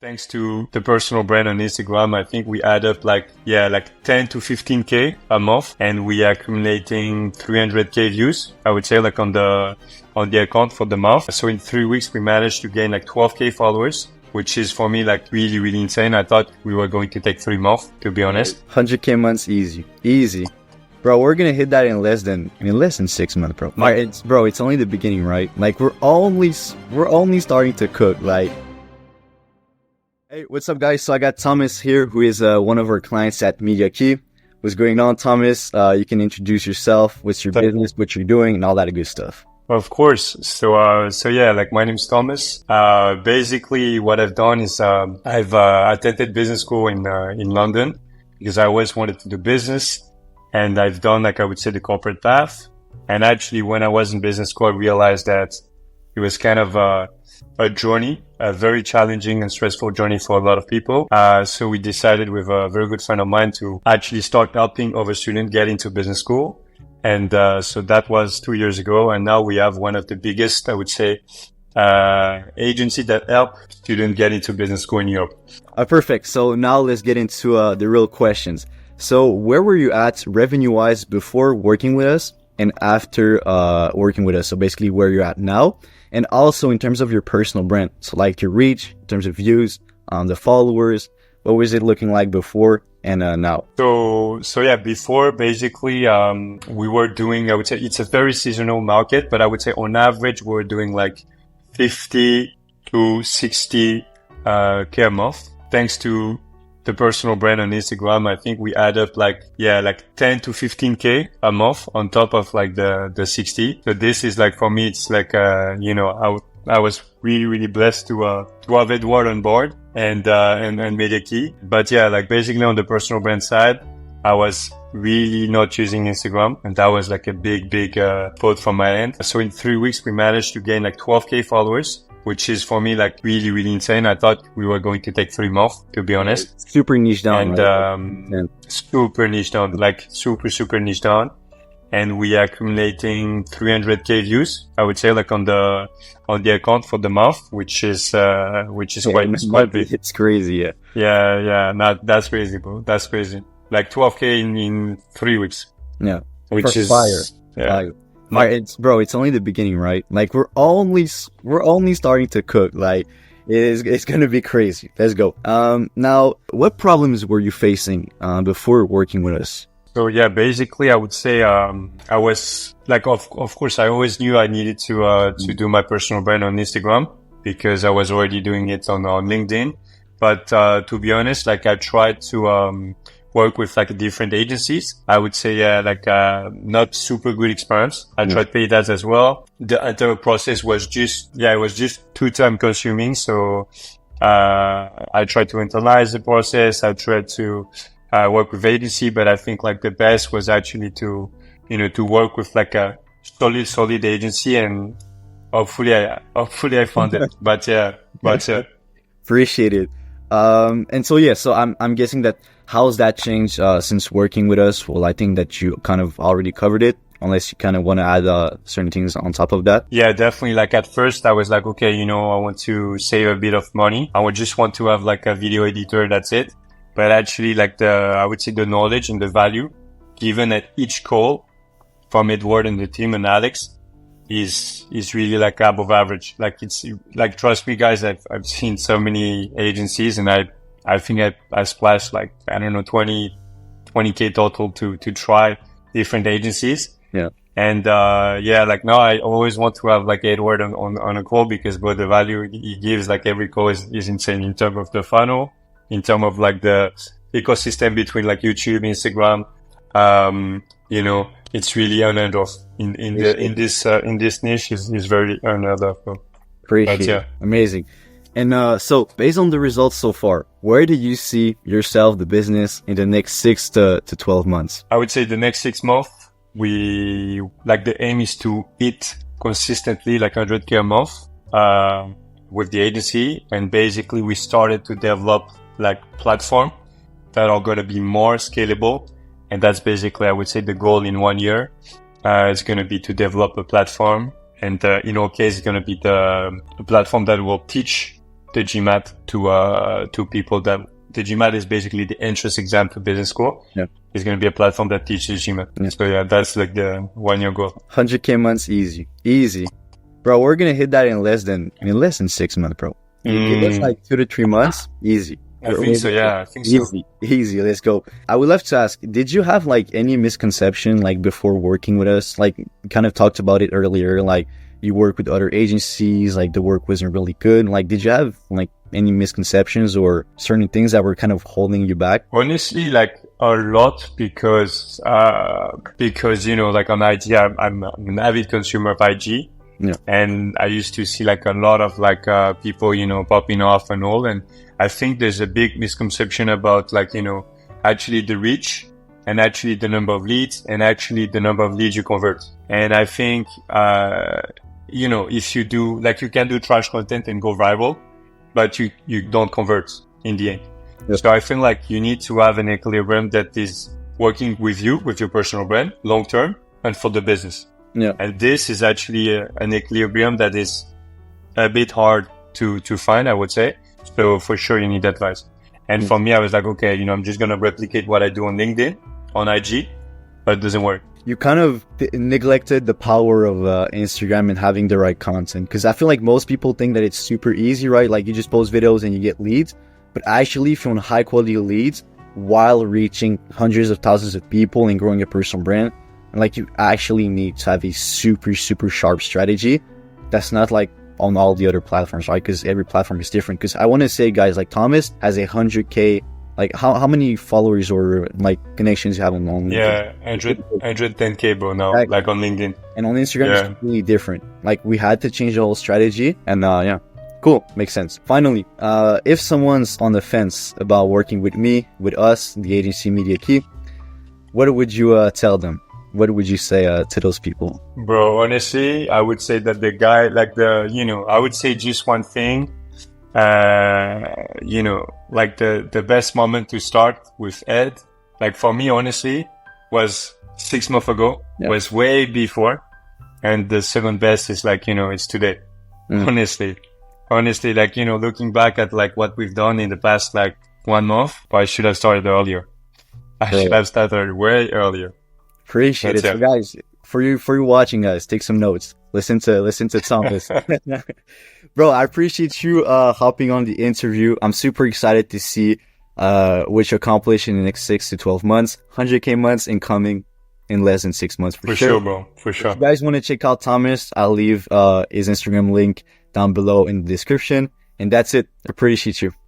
Thanks to the personal brand on Instagram, I think we add up like 10 to 15K a month, and we are accumulating 300K views, I would say, like on the account for the month. So in 3 weeks, we managed to gain like 12K followers, which is for me like really, really insane. I thought we were going to take 3 months, to be honest. 100K months, easy. Bro, we're gonna hit that in less than 6 months, bro. It's only the beginning, right? Like we're only starting to cook, like. Hey, what's up, guys? So I got Thomas here, who is one of our clients at Media Key. What's going on, Thomas? You can introduce yourself, what's your business, what you're doing, and all that good stuff. Of course. So yeah, like my name's Thomas. Basically what I've done is, I've attended business school in London because I always wanted to do business, and I've done, like, I would say, the corporate path. And actually, when I was in business school, I realized that it was kind of a journey, a very challenging and stressful journey for a lot of people. So we decided with a very good friend of mine to actually start helping other students get into business school. And so that was 2 years ago. And now we have one of the biggest, I would say, agency that help students get into business school in Europe. Perfect. So now let's get into the real questions. So where were you at revenue-wise before working with us and after working with us? So basically where you're at now. And also in terms of your personal brand, so like your reach, in terms of views, the followers, what was it looking like before and now? So yeah, before basically, we were doing, I would say it's a very seasonal market, but I would say on average, we're doing like 50 to 60, K a month. Thanks to the personal brand on Instagram, I think we add up like 10 to 15K a month on top of like the 60. So this is like, for me, it's like, I was really, really blessed to have Edward on board and Media Key. But yeah, like basically on the personal brand side, I was really not using Instagram, and that was like a big fault from my end. So in 3 weeks, we managed to gain like 12K followers, which is for me like really, really insane. I thought we were going to take 3 months, to be honest. Super niche down, and right? super niche down, like super niche down. And we are accumulating 300K views, I would say, like on the account for the month, which is quite big. It's crazy, yeah. Yeah. That's crazy, bro. That's crazy. Like 12K in 3 weeks. Yeah. Which is fire. Yeah. It's only the beginning, right? Like we're only starting to cook. Like it's gonna be crazy. Let's go. Now, what problems were you facing before working with us? So yeah, basically I would say, I was like, of course, I always knew I needed to do my personal brand on Instagram because I was already doing it on LinkedIn. But, to be honest, like I tried to, work with like different agencies. I would say, not super good experience. I tried pay that as well. The entire process was it was just too time consuming. So, I tried to internalize the process. I tried to, work with agency, but I think like the best was actually to work with like a solid agency, and hopefully I found it. But yeah. Appreciate it. And so yeah, so I'm guessing that how's that changed since working with us? Well, I think that you kind of already covered it, unless you kind of want to add certain things on top of that. Yeah, definitely. Like at first I was like, okay, I want to save a bit of money. I would just want to have like a video editor. That's it. But actually like I would say the knowledge and the value given at each call from Edward and the team and Alex is really like above average. Like it's like, trust me guys, I've seen so many agencies, and I think I splashed like, I don't know, 20K total to try different agencies. Yeah. And, like now I always want to have like Edward on a call because both the value he gives, like every call is insane in terms of the funnel, in terms of like the ecosystem between like YouTube, Instagram. It's really unheard of in this niche is very unheard of. Appreciate it. Amazing. And so based on the results so far, where do you see yourself, the business, in the next 6 to 12 months? I would say the next 6 months, the aim is to hit consistently like 100K a month, with the agency. And basically we started to develop like platform that are going to be more scalable. And that's basically, I would say, the goal in 1 year. It's going to be to develop a platform. And in our case, it's going to be the platform that will teach the GMAT to people that the GMAT is basically the entrance exam to business school. Yeah. It's going to be a platform that teaches GMAT. Yeah. So yeah, that's like the 1 year goal. 100K months, easy. Bro, we're gonna hit that in less than 6 months, bro. Give us like 2 to 3 months, easy. I think so, yeah. I think so. Easy. Let's go. I would love to ask, did you have like any misconception like before working with us? Like you kind of talked about it earlier, like you work with other agencies, like the work wasn't really good. Like, did you have like any misconceptions or certain things that were kind of holding you back? Honestly, like a lot because, you know, like on IG, I'm an avid consumer of IG. Yeah. And I used to see like a lot of like, people, you know, popping off and all. And I think there's a big misconception about like, you know, actually the reach and actually the number of leads and actually the number of leads you convert. And I think, you know, if you do, like you can do trash content and go viral, but you don't convert in the end. Yes. So I feel like you need to have an equilibrium that is working with you, with your personal brand, long term, and for the business. Yeah. And this is actually an equilibrium that is a bit hard to find, I would say. So for sure you need advice. And for me, I was like, okay, you know, I'm just going to replicate what I do on LinkedIn, on IG, but it doesn't work. You kind of neglected the power of Instagram and having the right content. Because I feel like most people think that it's super easy, right? Like you just post videos and you get leads. But actually, if you want high quality leads while reaching hundreds of thousands of people and growing a personal brand, like you actually need to have a super sharp strategy. That's not like on all the other platforms, right? Because every platform is different. Because I want to say, guys, like Thomas has 100K. Like how many followers or like connections you have on LinkedIn? Yeah, 110K, bro, now, like on LinkedIn. And on Instagram, it's completely different. Like we had to change the whole strategy. And yeah, cool. Makes sense. Finally, if someone's on the fence about working with me, with us, the agency Media Key, what would you tell them? What would you say to those people? Bro, honestly, I would say that the guy, like I would say just one thing. You know, like the best moment to start with Ed, like for me, honestly, was 6 months ago, was way before. And the second best is like, you know, it's today. Honestly, like, you know, looking back at like what we've done in the past, like 1 month, I should have started earlier. I should have started way earlier. Appreciate it. So guys, for you watching, guys, take some notes. Listen to Thomas. Bro, I appreciate you hopping on the interview. I'm super excited to see what you accomplish in the next 6 to 12 months. 100K months incoming in less than 6 months for sure. Bro. For sure. If you guys want to check out Thomas, I'll leave his Instagram link down below in the description. And that's it. Appreciate you.